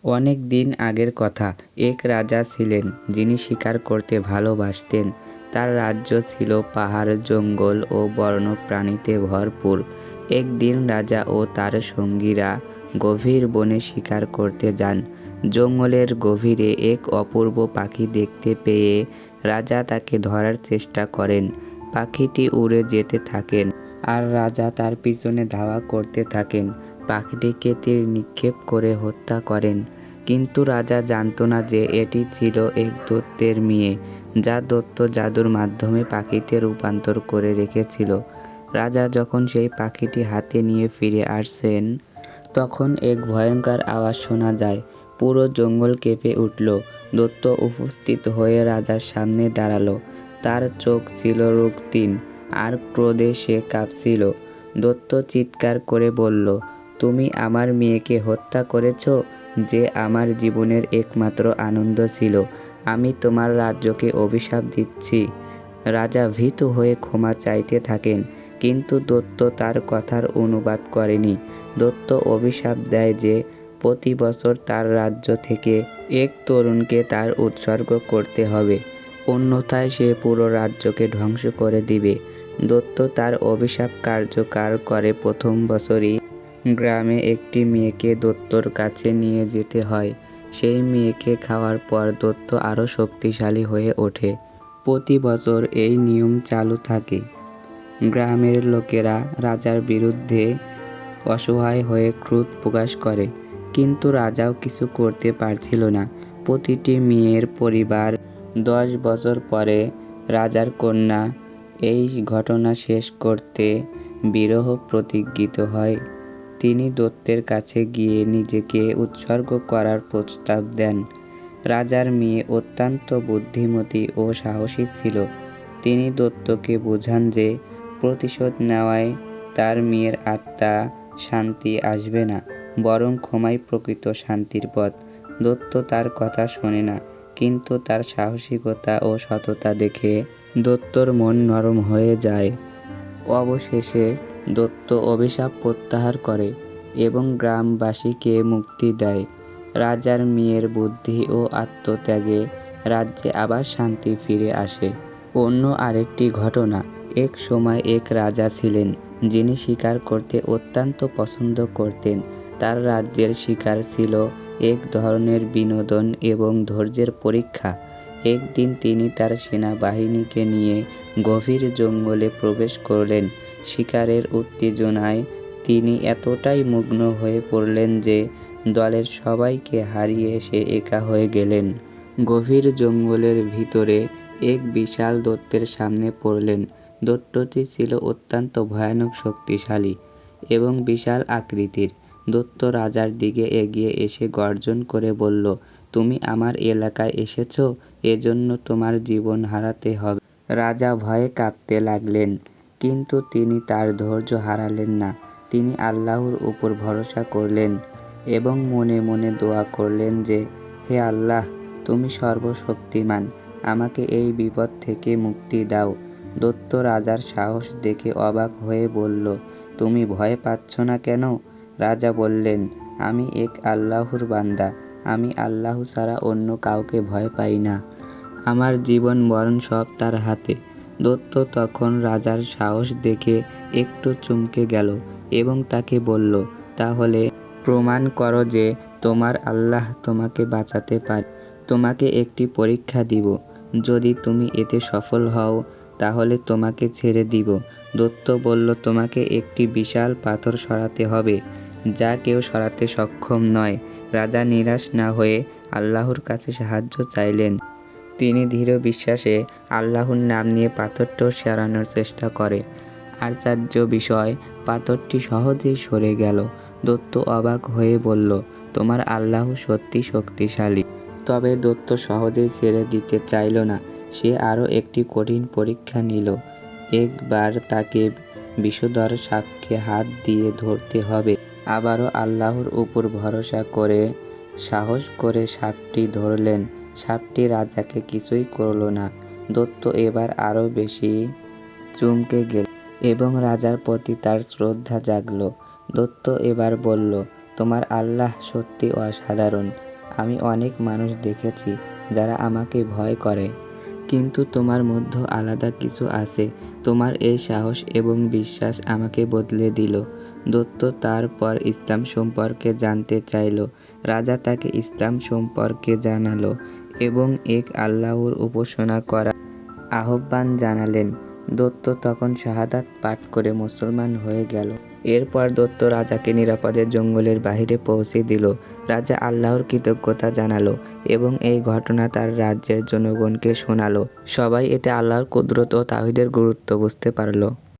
অনেক দিন আগের কথা। এক রাজা ছিলেন যিনি শিকার করতে ভালোবাসতেন। তার রাজ্য ছিল পাহাড়, জঙ্গল ও বন্য প্রাণীতে ভরপুর। একদিন রাজা ও তার সঙ্গীরা গভীর বনে শিকার করতে যান। জঙ্গলের গভীরে এক অপূর্ব পাখি দেখতে পেয়ে রাজা তাকে ধরার চেষ্টা করেন। পাখিটি উড়ে যেতে থাকেন আর রাজা তার পিছনে ধাওয়া করতে থাকেন। পাখিটিকে তীর নিক্ষেপ করে হত্যা করেন। কিন্তু রাজা জানত না যে এটি ছিল এক দৈত্যের মেয়ে, যা দৈত্য জাদুর মাধ্যমে পাখিতে রূপান্তর করে রেখেছিল। রাজা যখন সেই পাখিটি হাতে নিয়ে ফিরে আসছেন, তখন এক ভয়ঙ্কর আওয়াজ শোনা যায়। পুরো জঙ্গল কেঁপে উঠল। দৈত্য উপস্থিত হয়ে রাজার সামনে দাঁড়ালো। তার চোখ ছিল রক্তিম আর ক্রোধে সে কাঁপছিল। দৈত্য চিৎকার করে বলল, তুমি আমার মেয়েকে হত্যা করেছ, যে আমার জীবনের একমাত্র আনন্দ ছিল। আমি তোমার রাজ্যকে অভিশাপ দিচ্ছি। রাজা ভীত হয়ে ক্ষমা চাইতে থাকেন, কিন্তু দৈত্য তার কথার অনুবাদ করেনি। দৈত্য অভিশাপ দেয় যে প্রতি বছর তার রাজ্য থেকে এক তরুণকে তার উৎসর্গ করতে হবে, অন্যথায় সে পুরো রাজ্যকে ধ্বংস করে দিবে। দৈত্য তার অভিশাপ কার্যকর করে প্রথম বছরই গ্রামে একটি মেয়েকে দৈত্যর কাছে নিয়ে যেতে হয়। সেই মেয়েকে খাওয়ার পর দৈত্য আরও শক্তিশালী হয়ে ওঠে। প্রতি বছর এই নিয়ম চালু থাকে। গ্রামের লোকেরা রাজার বিরুদ্ধে অসহায় হয়ে ক্রোধ প্রকাশ করে, কিন্তু রাজাও কিছু করতে পারছিল না। প্রতিটি মেয়ের পরিবার 10 বছর পরে রাজার কন্যা এই ঘটনা শেষ করতে বিরহ প্রতিজ্ঞিত হয়। তিনি দৈত্যের কাছে গিয়ে নিজেকে উৎসর্গ করার প্রস্তাব দেন। রাজার মেয়ে অত্যন্ত বুদ্ধিমতী ও সাহসী ছিল। তিনি দৈত্যকে বোঝান যে প্রতিশোধ নেওয়ায় তার মেয়ের আত্মা শান্তি আসবে না, বরং ক্ষমাই প্রকৃত শান্তির পথ। দৈত্য তার কথা শোনে না, কিন্তু তার সাহসিকতা ও সততা দেখে দৈত্যর মন নরম হয়ে যায়। অবশেষে দৈত্য অভিশাপ প্রত্যাহার করে এবং গ্রামবাসীকে মুক্তি দেয়। রাজার মেয়ের বুদ্ধি ও আত্মত্যাগে রাজ্যে আবার শান্তি ফিরে আসে। অন্য আরেকটি ঘটনা। এক সময় এক রাজা ছিলেন যিনি শিকার করতে অত্যন্ত পছন্দ করতেন। তার রাজ্যের শিকার ছিল এক ধরনের বিনোদন এবং ধৈর্যের পরীক্ষা। একদিন তিনি তার সেনাবাহিনীকে নিয়ে গভীর জঙ্গলে প্রবেশ করলেন। শিকারের উত্তেজনায় তিনি এতটাই মগ্ন হয়ে পড়লেন যে দলের সবাইকে হারিয়ে সে একা হয়ে গেলেন। গভীর জঙ্গলের ভিতরে এক বিশাল দৈত্যের সামনে পড়লেন। দৈত্যটি ছিল অত্যন্ত ভয়ানক শক্তিশালী এবং বিশাল আকৃতির। দৈত্য রাজার দিকে এগিয়ে এসে গর্জন করে বলল, তুমি আমার এলাকায় এসেছ, এজন্য তোমার জীবন হারাতে হবে। রাজা ভয়ে কাঁপতে লাগলেন, কিন্তু তিনি তার ধৈর্য হারালেন না। তিনি আল্লাহর উপর ভরসা করলেন এবং মনে মনে দোয়া করলেন যে, হে আল্লাহ, তুমি সর্বশক্তিমান, আমাকে এই বিপদ থেকে মুক্তি দাও। দৈত্য রাজার সাহস দেখে অবাক হয়ে বলল, তুমি ভয় পাচ্ছ না কেন? রাজা বললেন, আমি এক আল্লাহর বান্দা। আমি আল্লাহ ছাড়া অন্য কাউকে ভয় পাই না। আমার জীবন মরণ সব তার হাতে। দৈত্য তখন রাজার সাহস দেখে একটু চমকে গেল এবং তাকে বলল, তাহলে প্রমাণ করো যে তোমার আল্লাহ তোমাকে বাঁচাতে পারে। তোমাকে একটি পরীক্ষা দিব। যদি তুমি এতে সফল হও, তাহলে তোমাকে ছেড়ে দিব। দৈত্য বলল, তোমাকে একটি বিশাল পাথর সরাতে হবে, যা কেউ সরাতে সক্ষম নয়। রাজা নিরাশ না হয়ে আল্লাহর কাছে সাহায্য চাইলেন। তিনি দৃঢ় বিশ্বাসে আল্লাহর নাম নিয়ে পাথরটি সরানোর চেষ্টা করে। আশ্চর্য বিষয়, পাথরটি সহজেই সরে গেল। দৈত্য অবাক হয়ে বলল, তোমার আল্লাহ সত্যি শক্তিশালী। তবে দৈত্য সহজেই ছেড়ে দিতে চাইল না। সে আরও একটি কঠিন পরীক্ষা নিল। একবার তাকে বিষধর সাপকে হাত দিয়ে ধরতে হবে। আবারও আল্লাহর উপর ভরসা করে সাহস করে সাপটি ধরলেন। সাপটি রাজাকে কিছুই করল না। দৈত্য এবার আরও বেশি চমকে গেল এবং রাজার প্রতি তার শ্রদ্ধা জাগল। দৈত্য এবার বলল, তোমার আল্লাহ সত্যি অসাধারণ। আমি অনেক মানুষ দেখেছি যারা আমাকে ভয় করে, কিন্তু তোমার মধ্যে আলাদা কিছু আছে। তোমার এই সাহস এবং বিশ্বাস আমাকে বদলে দিল। দত্ত তারপর ইসলাম সম্পর্কে জানতে চাইল। রাজা তাকে ইসলাম সম্পর্কে জানালো এবং এক আল্লাহর উপাসনা করার আহ্বান জানালেন। দত্ত তখন শাহাদাত পাঠ করে মুসলমান হয়ে গেল। এরপর দত্ত রাজাকে নিরাপদে জঙ্গলের বাহিরে পৌঁছে দিল। রাজা আল্লাহর কৃতজ্ঞতা জানালো এবং এই ঘটনা তার রাজ্যের জনগণকে শোনালো। সবাই এতে আল্লাহর কুদরত ও তাওহীদের গুরুত্ব বুঝতে পারল।